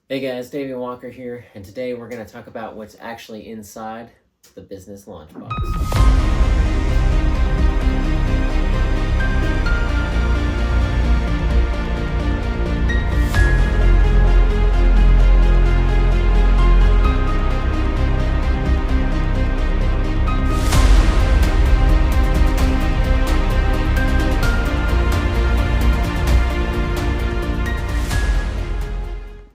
Hey guys, David Walker here, and today we're going to talk about what's actually inside the business Launchbox.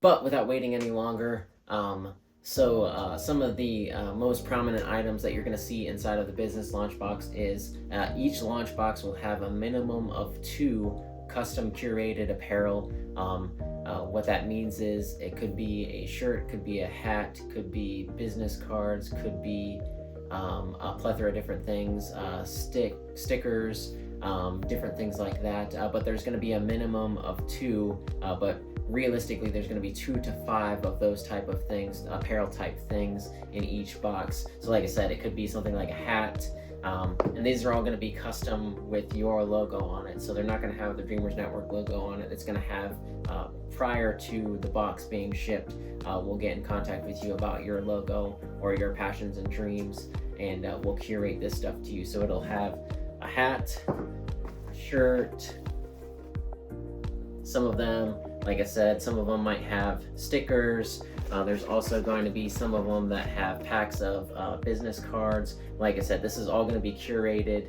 But without waiting any longer, some of the most prominent items that you're going to see inside of the business Launchbox is each Launchbox will have a minimum of 2 custom curated apparel. What that means is it could be a shirt, could be a hat, could be business cards, could be a plethora of different things, stickers, different things like that. But there's going to be a minimum of 2, but realistically there's going to be 2 to 5 of those type of things, apparel type things in each box. So like I said, it could be something like a hat, and these are all going to be custom with your logo on it. So they're not going to have the Dreamers Network logo on it. It's going to have, prior to the box being shipped, we'll get in contact with you about your logo or your passions and dreams, and we'll curate this stuff to you. So it'll have a hat, a shirt, some of them, like I said, some of them might have stickers. There's also going to be some of them that have packs of business cards. Like I said, this is all going to be curated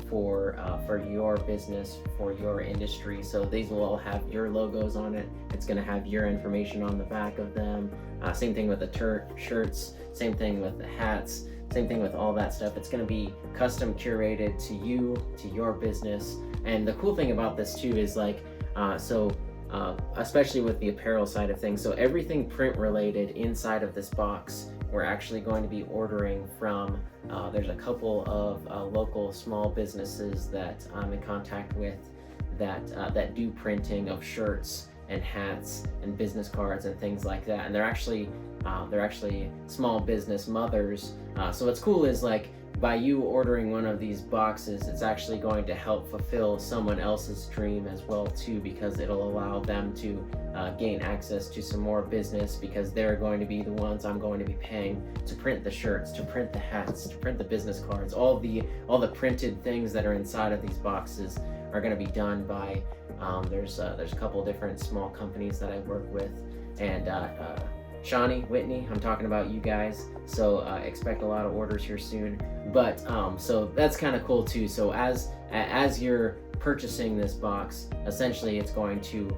for your business, for your industry. So these will all have your logos on it. It's going to have your information on the back of them. Same thing with the shirts, same thing with the hats, same thing with all that stuff. It's going to be custom curated to you, to your business. And the cool thing about this too is especially with the apparel side of things, so everything print related inside of this box, we're actually going to be ordering from, there's a couple of local small businesses that I'm in contact with that do printing of shirts and hats and business cards and things like that. And they're actually small business mothers. So what's cool is, like, by you ordering one of these boxes, it's actually going to help fulfill someone else's dream as well too, because it'll allow them to gain access to some more business, because they're going to be the ones I'm going to be paying to print the shirts, to print the hats, to print the business cards. All the printed things that are inside of these boxes are going to be done by there's a couple different small companies that I work with, and Shawnee, Whitney, I'm talking about you guys, so expect a lot of orders here soon. But so that's kind of cool too. So as you're purchasing this box, essentially it's going to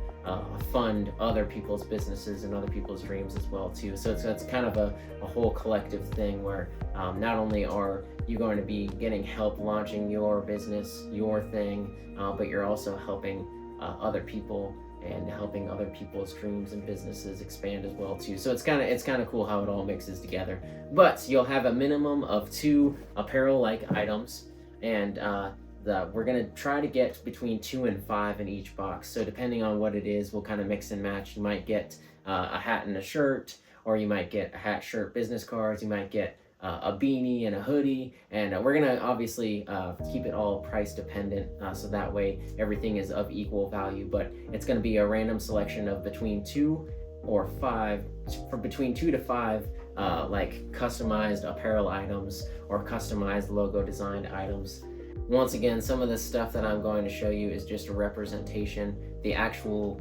fund other people's businesses and other people's dreams as well too. So it's kind of a whole collective thing where not only are you going to be getting help launching your business, your thing, but you're also helping other people and helping other people's dreams and businesses expand as well too. So it's kind of cool how it all mixes together. But you'll have a minimum of 2 apparel-like items, and we're gonna try to get between 2 and 5 in each box. So depending on what it is, we'll kind of mix and match. You might get a hat and a shirt, or you might get a hat, shirt, business cards. You might get a beanie and a hoodie, and we're gonna obviously keep it all price dependent, so that way everything is of equal value. But it's gonna be a random selection of between 2 or 5, between 2 to 5 like customized apparel items or customized logo designed items. Once again, some of the stuff that I'm going to show you is just a representation. The actual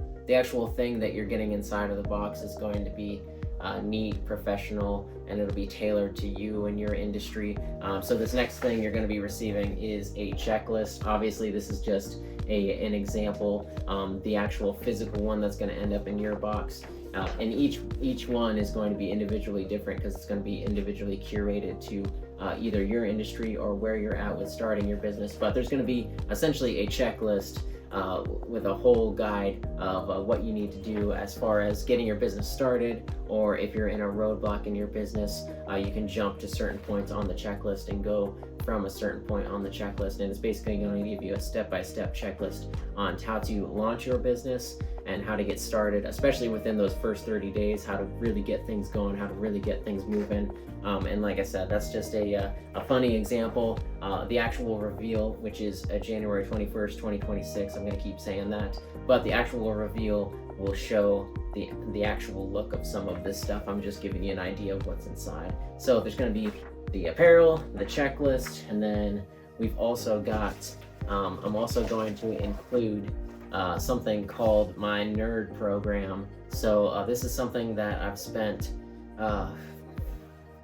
thing that you're getting inside of the box is going to be neat, professional, and it'll be tailored to you and your industry. So this next thing you're going to be receiving is a checklist. Obviously this is just an example. The actual physical one that's going to end up in your box, and each one is going to be individually different, because it's going to be individually curated to either your industry or where you're at with starting your business. But there's going to be essentially a checklist with a whole guide of what you need to do as far as getting your business started, or if you're in a roadblock in your business, you can jump to certain points on the checklist and go from a certain point on the checklist. And it's basically going to give you a step-by-step checklist on how to launch your business and how to get started, especially within those first 30 days, how to really get things going, how to really get things moving. And like I said, that's just a funny example. The actual reveal, which is January 21st, 2026, I'm going to keep saying that, but the actual reveal will show the actual look of some of this stuff. I'm just giving you an idea of what's inside. So there's going to be the apparel, the checklist, and then we've also got, I'm also going to include something called my N.E.E.R.D program. So this is something that I've spent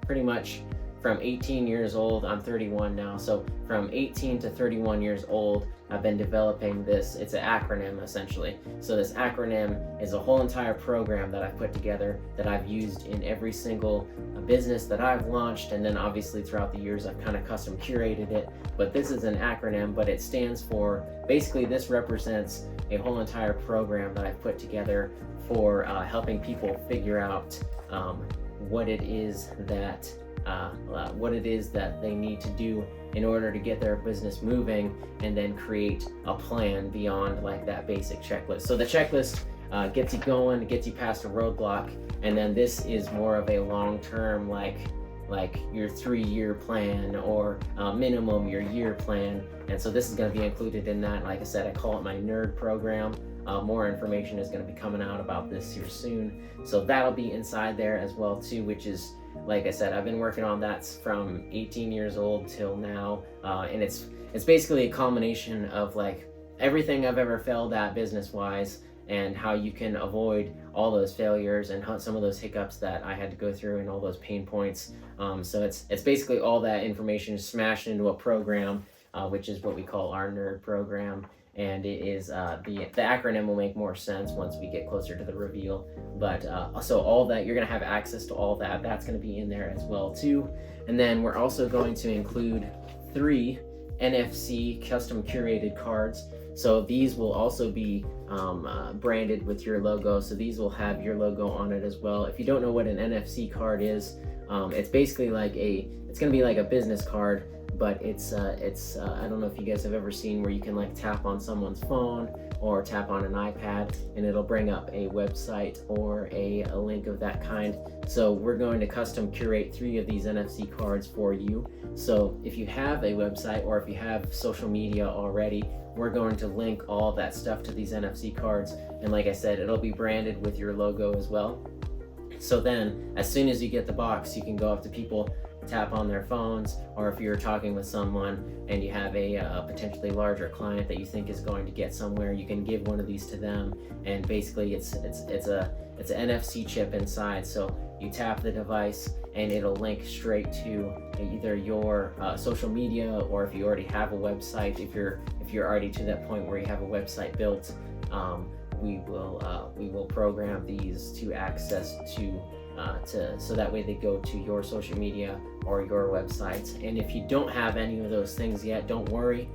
pretty much from 18 years old, I'm 31 now, so from 18 to 31 years old, I've been developing this. It's an acronym essentially. So this acronym is a whole entire program that I've put together that I've used in every single business that I've launched, and then obviously throughout the years I've kind of custom curated it. But this is an acronym, but it stands for, basically this represents a whole entire program that I've put together for helping people figure out what it is that they need to do in order to get their business moving, and then create a plan beyond like that basic checklist. So the checklist gets you going, gets you past a roadblock, and then this is more of a long-term, like your 3-year plan, or minimum your year plan. And so this is going to be included in that. Like I said, I call it my N.E.E.R.D program. More information is going to be coming out about this here soon, so that'll be inside there as well too, which is, like I said, I've been working on that from 18 years old till now, and it's basically a culmination of like everything I've ever failed at business wise, and how you can avoid all those failures and some of those hiccups that I had to go through and all those pain points. So it's basically all that information smashed into a program, which is what we call our N.E.E.R.D program. And it is the acronym will make more sense once we get closer to the reveal. But so all that, you're going to have access to all that. That's going to be in there as well too. And then we're also going to include 3 NFC custom curated cards. So these will also be branded with your logo. So these will have your logo on it as well. If you don't know what an NFC card is, it's basically like it's going to be like a business card, but it's I don't know if you guys have ever seen where you can like tap on someone's phone or tap on an iPad and it'll bring up a website or a link of that kind. So we're going to custom curate 3 of these NFC cards for you. So if you have a website or if you have social media already, we're going to link all that stuff to these NFC cards. And like I said, it'll be branded with your logo as well. So then as soon as you get the box, you can go up to people, tap on their phones, or if you're talking with someone and you have a potentially larger client that you think is going to get somewhere, you can give one of these to them. And basically it's an NFC chip inside, so you tap the device and it'll link straight to either your social media, or if you already have a website, if you're already to that point where you have a website built, we will program these to access to so that way they go to your social media or your websites. And if you don't have any of those things yet, don't worry.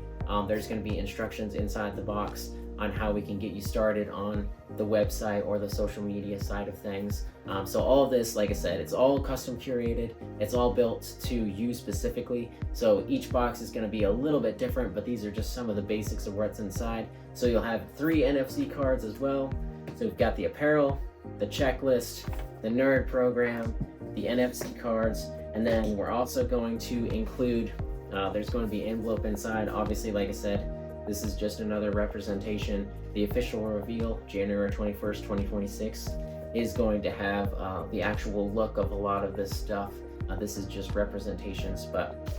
There's going to be instructions inside the box on how we can get you started on the website or the social media side of things. So all of this, like I said, it's all custom curated. It's all built to you specifically. So each box is going to be a little bit different, but these are just some of the basics of what's inside. So you'll have 3 NFC cards as well. So we've got the apparel, the checklist, the N.E.E.R.D program, the NFC cards, and then we're also going to include, there's going to be envelope inside. Obviously, like I said, this is just another representation. The official reveal, January 21st, 2026, is going to have the actual look of a lot of this stuff. This is just representations, but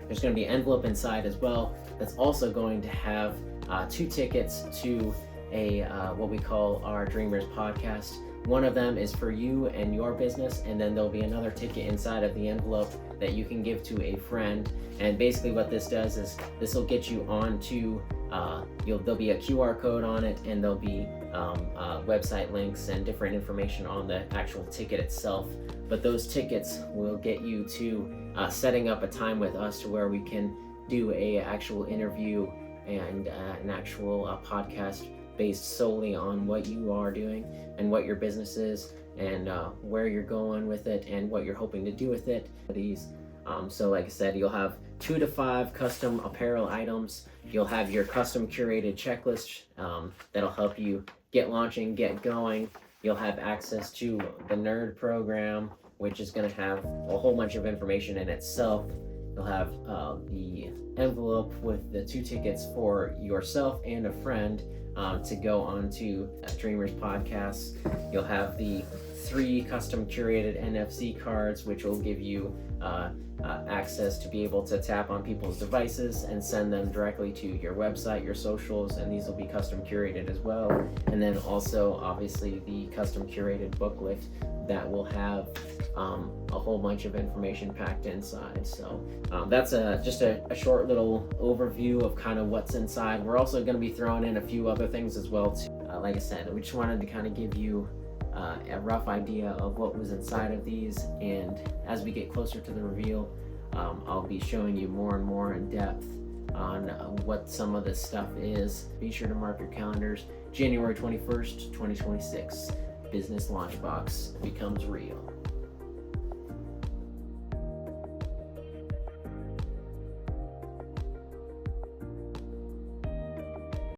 there's going to be an envelope inside as well that's also going to have 2 tickets to a what we call our Dreamers podcast. One of them is for you and your business, and then there'll be another ticket inside of the envelope that you can give to a friend. And basically what this does is this will get you onto, there'll be a QR code on it, and there'll be website links and different information on the actual ticket itself. But those tickets will get you to setting up a time with us to where we can do a actual interview and an actual podcast based solely on what you are doing and what your business is, and where you're going with it and what you're hoping to do with it. So like I said, you'll have 2 to 5 custom apparel items. You'll have your custom curated checklist that'll help you get launching, get going. You'll have access to the N.E.E.R.D program, which is going to have a whole bunch of information in itself. You'll have the envelope with the 2 tickets for yourself and a friend to go on to Dreamers Podcast. You'll have the 3 custom curated NFC cards, which will give you access to be able to tap on people's devices and send them directly to your website, your socials, and these will be custom curated as well. And then also, obviously, the custom curated booklet that will have a whole bunch of information packed inside. So that's just a short little overview of kind of what's inside. We're also going to be throwing in a few other things as well too. Like I said, we just wanted to kind of give you a rough idea of what was inside of these, and as we get closer to the reveal, I'll be showing you more and more in depth on what some of this stuff is. Be sure to mark your calendars. January 21st, 2026, Business Launchbox becomes real.